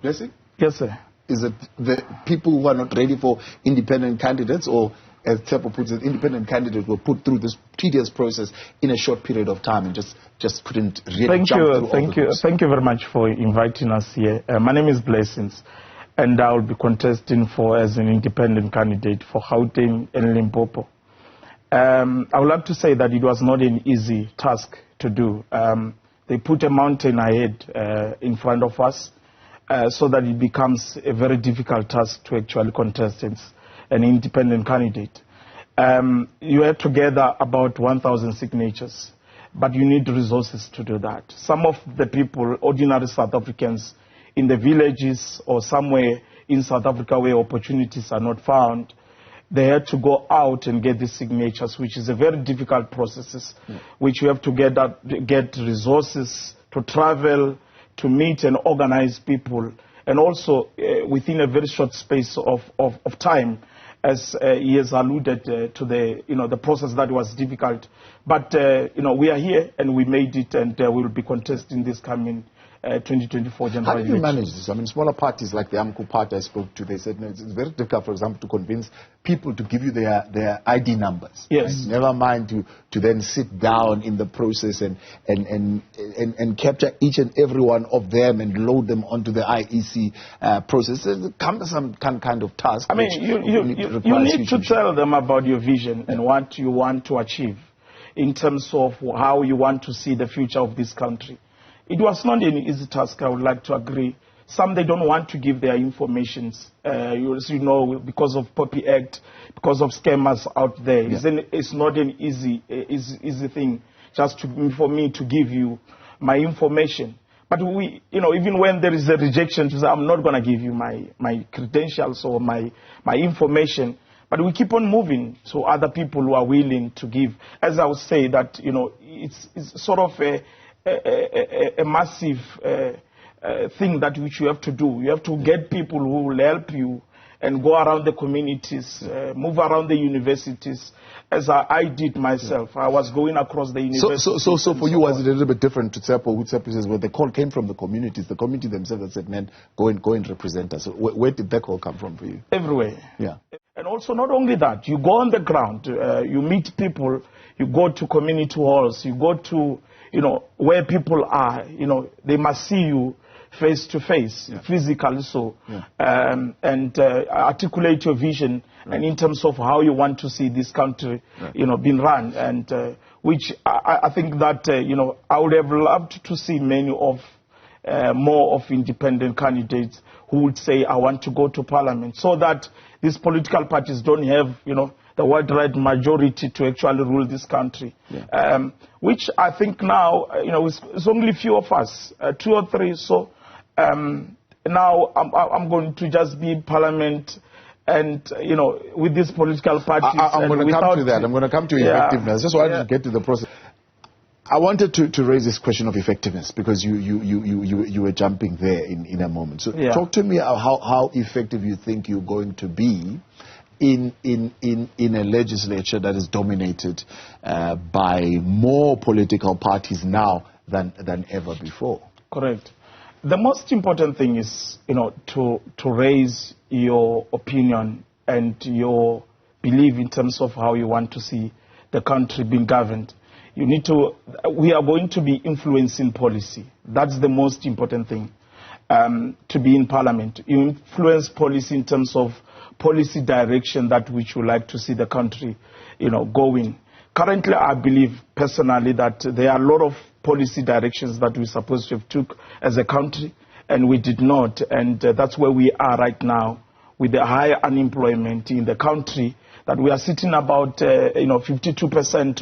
Blessing? Yes, sir. Is it the people who are not ready for independent candidates, or, as Tsepo puts it, independent candidates were put through this tedious process in a short period of time and just couldn't really jump through all the hoops? Thank you very much for inviting us here. My name is Blessings, and I will be contesting as an independent candidate for Gauteng and Limpopo. I would like to say that it was not an easy task to do. They put a mountain ahead in front of us, so that it becomes a very difficult task to actually contest an independent candidate. You have to gather about 1,000 signatures, but you need resources to do that. Some of the people, ordinary South Africans in the villages or somewhere in South Africa where opportunities are not found, they had to go out and get these signatures, which is a very difficult process, which you have to get resources to travel, to meet and organize people, and also within a very short space of time, as he has alluded to the process that was difficult. But we are here and we made it, and we will be contesting this coming 2024 general election. How do you manage this? I mean, smaller parties like the AMCU party I spoke to, they said it's very difficult, for example, to convince people to give you their ID numbers. Yes. Right? Never mind to then sit down in the process and capture each and every one of them and load them onto the IEC process. It's a cumbersome kind of task. I mean, you need to tell them about your vision and what you want to achieve in terms of how you want to see the future of this country. It was not an easy task, I would like to agree. Some, they don't want to give their information, because of Poppy Act, because of scammers out there. Yeah. It's not an easy thing just for me to give you my information. But even when there is a rejection, to say, I'm not going to give you my credentials or my information, but we keep on moving to other people who are willing to give. As I would say that, it's sort of a massive thing that which you have to do. You have to get people who will help you and go around the communities, move around the universities, as I did myself. I was going across the universities. So for you, was it a little bit different to Tsepo? Tsepo says, well, the call came from the communities. The community themselves that said, man, go and represent us. So where did that call come from for you? Everywhere. Yeah. And also, not only that, you go on the ground, you meet people, you go to community halls, you go to where people are, they must see you face to face, physically so, and articulate your vision, and in terms of how you want to see this country, being run, and which I think that, I would have loved to see many of, more of independent candidates who would say, I want to go to parliament, so that these political parties don't have, the wide majority to actually rule this country. Which I think now, it's only few of us, 2 or 3. So now I'm going to just be in parliament and, with these political parties. I'm going to come to that. I'm going to come to effectiveness. Just wanted to get to the process. I wanted to raise this question of effectiveness because you were jumping there in a moment. So talk to me how effective you think you're going to be in a legislature that is dominated by more political parties now than ever before. Correct. The most important thing is, to raise your opinion and your belief in terms of how you want to see the country being governed. We are going to be influencing policy. That's the most important thing, to be in parliament. You influence policy in terms of policy direction, that which you like to see the country, going. Currently, I believe personally that there are a lot of policy directions that we're supposed to have took as a country, and we did not. And that's where we are right now, with the high unemployment in the country, that we are sitting about 52%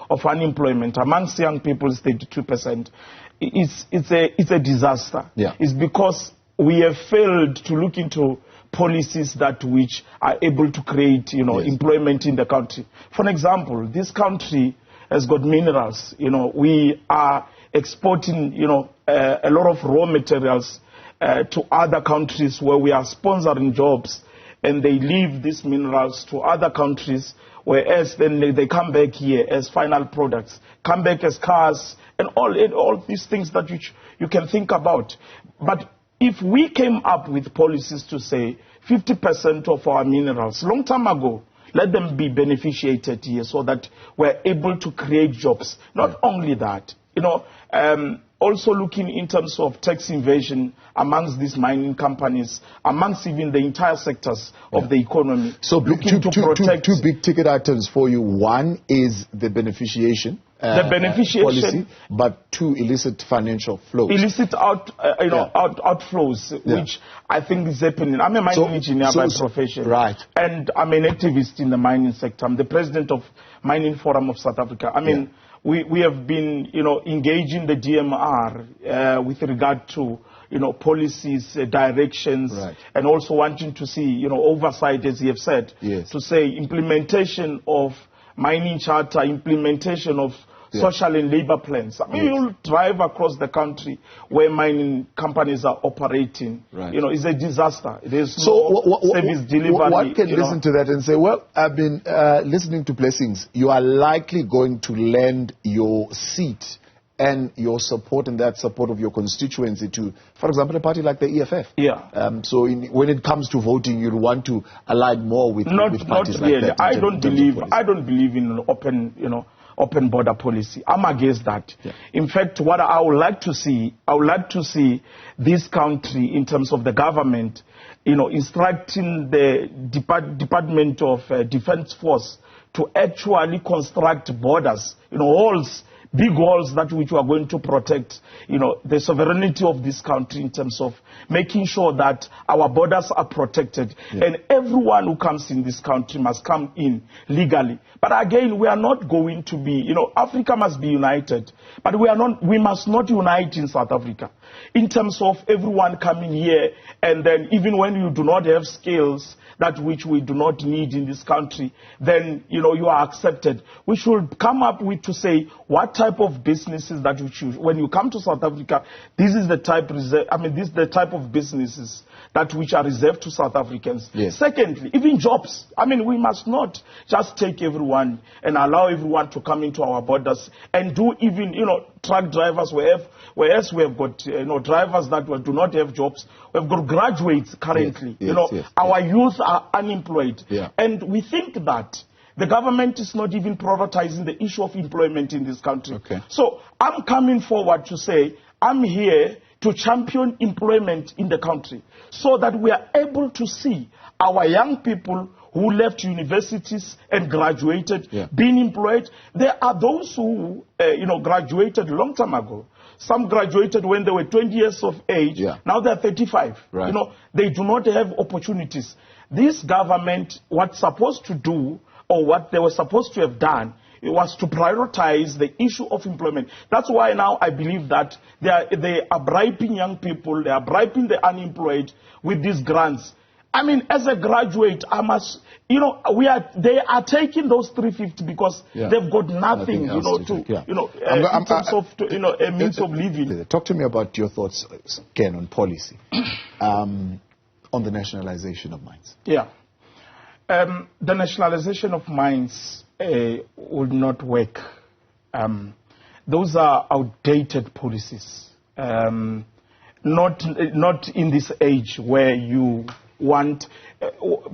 of unemployment amongst young people, is 32%. It's a disaster. It's because we have failed to look into policies that which are able to create, employment in the country. For example, this country has got minerals. We are exporting, a lot of raw materials to other countries where we are sponsoring jobs, and they leave these minerals to other countries, whereas then they come back here as final products, come back as cars, and all these things that you can think about. But if we came up with policies to say 50% of our minerals, long time ago, let them be beneficiated here so that we're able to create jobs. Not only that, also looking in terms of tax invasion amongst these mining companies, amongst even the entire sectors of the economy. So two big ticket items for you. One is the beneficiation. Policy, but two, illicit financial flows. Illicit outflows, which I think is happening. I'm a mining engineer by profession, right? And I'm an activist in the mining sector. I'm the president of Mining Forum of South Africa. I mean, we have been, engaging the DMR with regard to, policies, directions, and also wanting to see, oversight, as you have said, to say implementation of mining charter, implementation of social and labor plans. I mean, you'll drive across the country where mining companies are operating. It's a disaster. There's no service delivery. One can listen to that and say, well, I've been listening to Blessings. You are likely going to lend your seat and your support and that support of your constituency to, for example, a party like the EFF. So when it comes to voting, you'd want to align more with parties not really. like that. I don't believe in an open border policy. I'm against that. In fact, what I would like to see, this country, in terms of the government, instructing the Department of Defense Force to actually construct borders, walls, big walls that which we are going to protect, the sovereignty of this country in terms of making sure that our borders are protected. And everyone who comes in this country must come in legally. But again, we are not going to be, Africa must be united. But we must not unite in South Africa in terms of everyone coming here, and then even when you do not have skills that which we do not need in this country, then you are accepted. We should come up with to say what type of businesses that we choose. When you come to South Africa, this is the type of businesses that which are reserved to South Africans. Secondly, even jobs. I mean, we must not just take everyone and allow everyone to come into our borders and do even truck drivers whereas we have got drivers that do not have jobs. We've got graduates currently. Our youth are unemployed, and we think that the government is not even prioritizing the issue of employment in this country. So I'm coming forward to say I'm here to champion employment in the country so that we are able to see our young people who left universities and graduated being employed. There are those who graduated a long time ago. Some graduated when they were 20 years of age. Now they're 35. They do not have opportunities. This government, what's supposed to do, or what they were supposed to have done, it was to prioritize the issue of employment. That's why now I believe that they are bribing young people, they are bribing the unemployed with these grants. I mean, as a graduate, I must, they are taking those 350 because they've got nothing, in terms of, a means of living. Talk to me about your thoughts, again, on policy, on the nationalization of mines. The nationalization of mines would not work. Those are outdated policies. Not in this age where you want...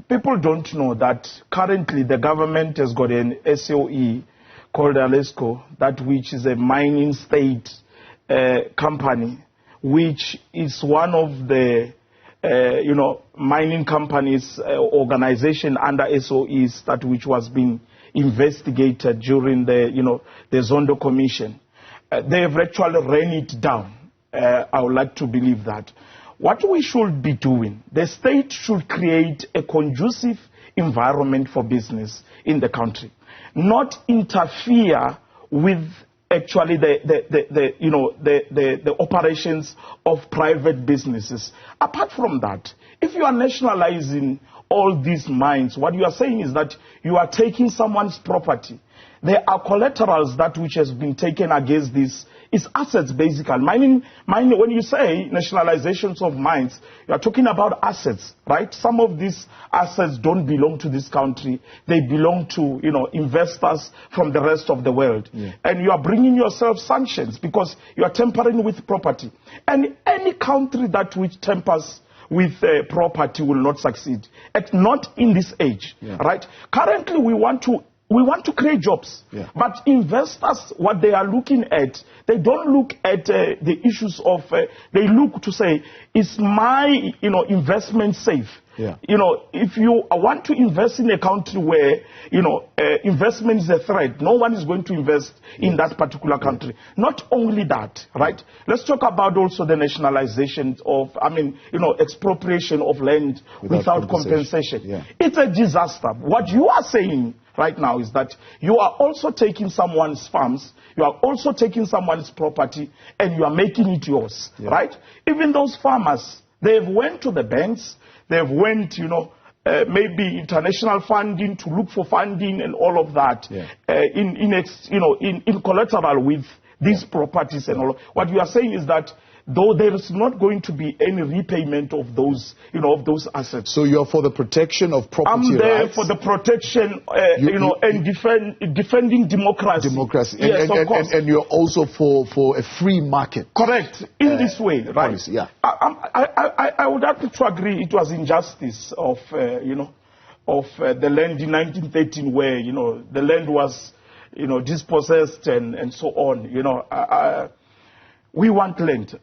people don't know that currently the government has got an SOE called Alesco, that which is a mining state company, which is one of the mining companies organization under SOEs that which was being investigated during the Zondo Commission. They have actually ran it down. I would like to believe that. What we should be doing, the state should create a conducive environment for business in the country, not interfere with actually the operations of private businesses. Apart from that, if you are nationalizing all these mines, what you are saying is that you are taking someone's property. there are collaterals that which has been taken against this. It's assets, basically. Mining, when you say nationalizations of mines, you are talking about assets, right? Some of these assets don't belong to this country. They belong to, investors from the rest of the world. Yeah. And you are bringing yourself sanctions because you are tampering with property. And any country that which tampers with property will not succeed. Not in this age, right? Currently, we want to create jobs, but investors, what they are looking at, they don't look at the issues of, they look to say, is my, investment safe? Yeah. If you want to invest in a country where, investment is a threat, no one is going to invest in that particular country. Not only that, right? Let's talk about also the nationalization of, expropriation of land without compensation. Yeah. It's a disaster. What you are saying right now is that you are also taking someone's farms, you are also taking someone's property, and you are making it yours, right? Even those farmers, they've went to the banks, they've went, maybe international funding to look for funding and all of that, in collateral with these properties and all. What you are saying is that though there is not going to be any repayment of those, of those assets. So you're for the protection of property rights? I'm there for the protection, and defending democracy. Democracy. Yes, of course. And you're also for a free market. Correct. In this way, right? Policy, yeah. I would have to agree it was injustice of, of the land in 1913 where, the land was, dispossessed and so on, we want land.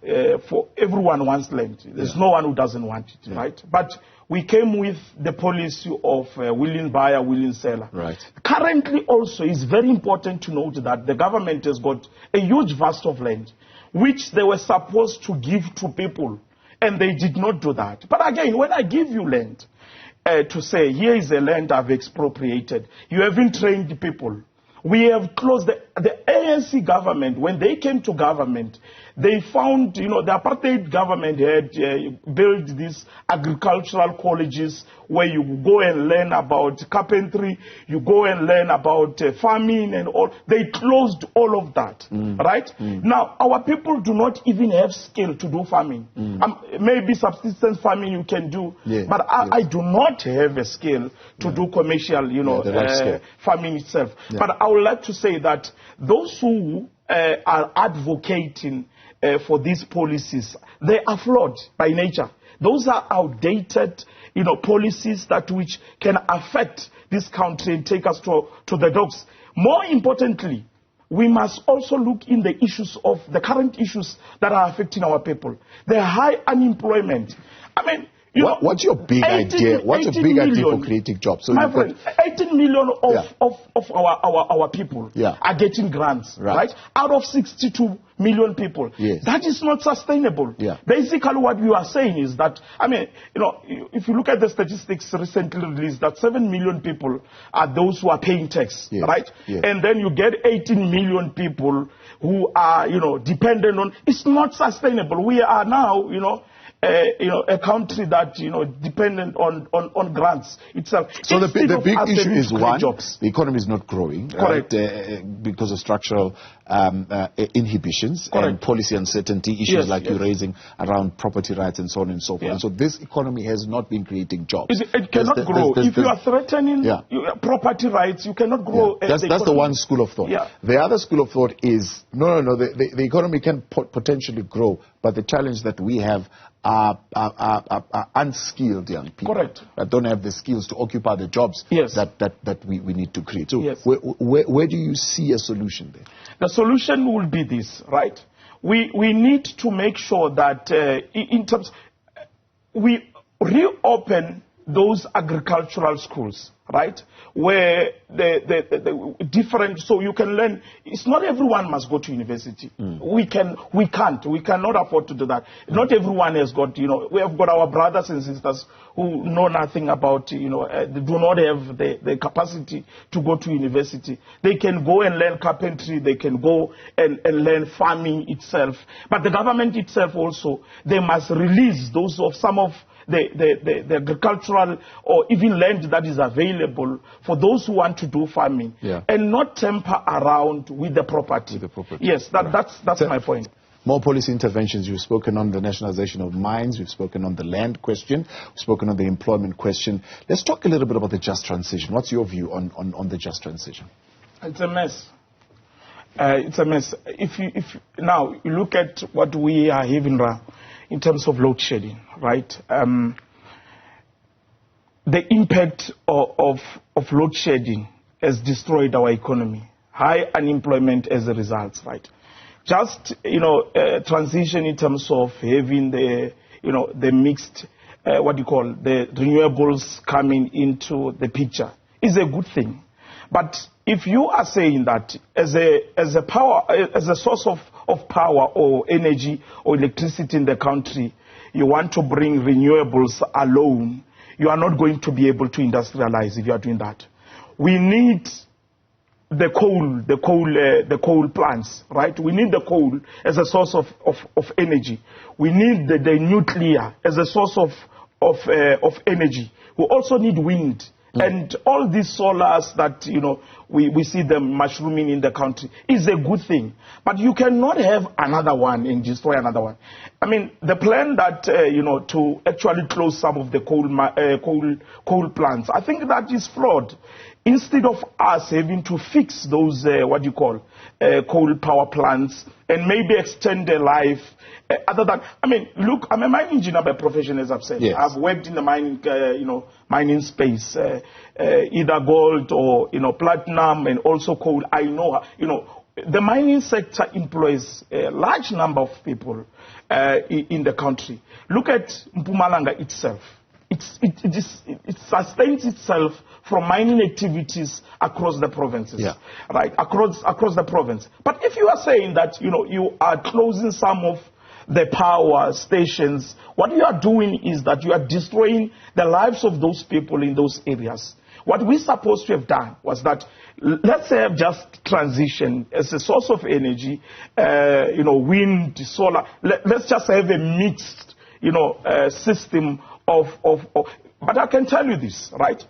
For everyone wants land. There's no one who doesn't want it, right? But we came with the policy of willing buyer, willing seller. Right. Currently also, it's very important to note that the government has got a huge vast of land, which they were supposed to give to people, and they did not do that. But again, when I give you land, to say, here is a land I've expropriated, you haven't trained the people. We have closed the ANC government. When they came to government, they found, the apartheid government had built these agricultural colleges where you go and learn about carpentry, you go and learn about farming and all. They closed all of that, right? Now, our people do not even have skill to do farming. Maybe subsistence farming you can do, but I do not have a skill to do commercial, farming itself. But I would like to say that those who are advocating for these policies, they are flawed by nature. Those are outdated, policies that which can affect this country and take us to the dogs. More importantly, we must also look in the issues of the current issues that are affecting our people. The high unemployment. What's your big idea? What's your big idea for creating jobs? So my friend, 18 million of our people are getting grants, right? Out of 62 million people. Yes. That is not sustainable. Basically, what you are saying is that, if you look at the statistics recently released, that 7 million people are those who are paying tax, right? Yes. And then you get 18 million people who are, dependent on. It's not sustainable. We are now, a country that dependent on grants itself. So the big issue is one, the economy is not growing, correct, right? Because of structural inhibitions and policy uncertainty issues you're raising around property rights and so on and so forth. And so this economy has not been creating jobs. It cannot grow. If you are threatening property rights, you cannot grow. That's the one school of thought. The other school of thought is no. The economy can potentially grow, but the challenge that we have are unskilled young people that don't have the skills to occupy the jobs that we need to create. So where do you see a solution there? The solution will be this, right? We need to make sure that in terms, we reopen those agricultural schools, right? Where the different, so you can learn. It's not everyone must go to university. We cannot afford to do that. Not everyone has got, we have got our brothers and sisters who know nothing about, do not have the capacity to go to university. They can go and learn carpentry. They can go and learn farming itself. But the government itself also, they must release some of the agricultural or even land that is available for those who want to do farming, and not temper around with the property. Yes, that's my point. More policy interventions. You've spoken on the nationalization of mines. We've spoken on the land question. We've spoken on the employment question. Let's talk a little bit about the just transition. What's your view on the just transition? It's a mess. It's a mess. If now you look at what we are having in terms of load shedding, right? The impact of load shedding has destroyed our economy. High unemployment as a result, right? Just, transition in terms of having the mixed, the renewables coming into the picture is a good thing. But if you are saying that as a source of power or energy or electricity in the country, you want to bring renewables alone, you are not going to be able to industrialize if you are doing that. We need the coal plants, right? We need the coal as a source of energy. We need the nuclear as a source of energy. We also need wind. And all these solars that, we see them mushrooming in the country is a good thing. But you cannot have another one and destroy another one. I mean, the plan that, to actually close some of the coal plants, I think that is flawed. Instead of us having to fix those, coal power plants and maybe extend their life, other than, look, I'm a mining engineer by profession, as I've said. Yes. I've worked in the mining, mining space, either gold or, platinum and also coal. I know, the mining sector employs a large number of people in the country. Look at Mpumalanga itself. It sustains itself from mining activities across the provinces, right? Across the province. But if you are saying that, you are closing some of the power stations, what you are doing is that you are destroying the lives of those people in those areas. What we're supposed to have done was that, let's say, just transition as a source of energy, wind, solar. Let's just have a mixed, system but I can tell you this, right?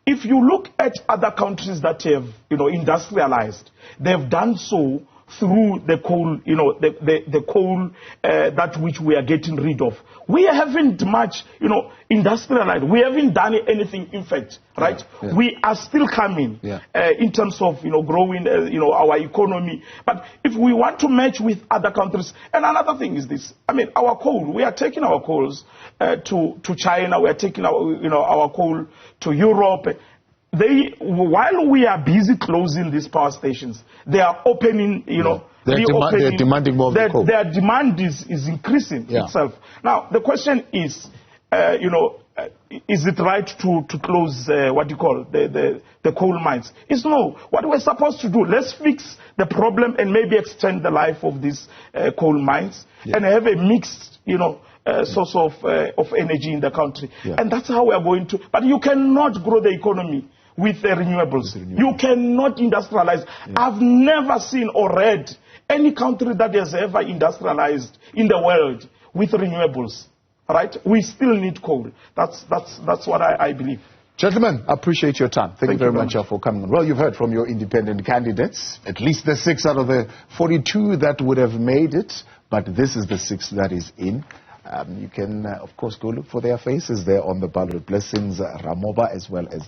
If you look at other countries that have, industrialized, they've done so through the coal, the coal that which we are getting rid of. We haven't much, industrialized. We haven't done anything, in fact, right? Yeah. We are still coming in terms of, growing, our economy. But if we want to match with other countries, and another thing is this, our coal, we are taking our coals to China, we are taking our coal to Europe. While we are busy closing these power stations, they are opening, they're demanding more of the coal. Their demand is increasing itself. Now, the question is, is it right to close, the coal mines? It's no. What we're supposed to do, let's fix the problem and maybe extend the life of these coal mines and have a mixed, source of energy in the country. And that's how we are going to. But you cannot grow the economy with renewables. You cannot industrialize. I've never seen or read any country that has ever industrialized in the world with renewables. Right? We still need coal. That's what I believe. Gentlemen, I appreciate your time. Thank you very much for coming on. Well, you've heard from your independent candidates, at least the 6 out of the 42 that would have made it, but this is the 6 that is in. You can, of course, go look for their faces there on the ballot. Blessings Ramoba as well as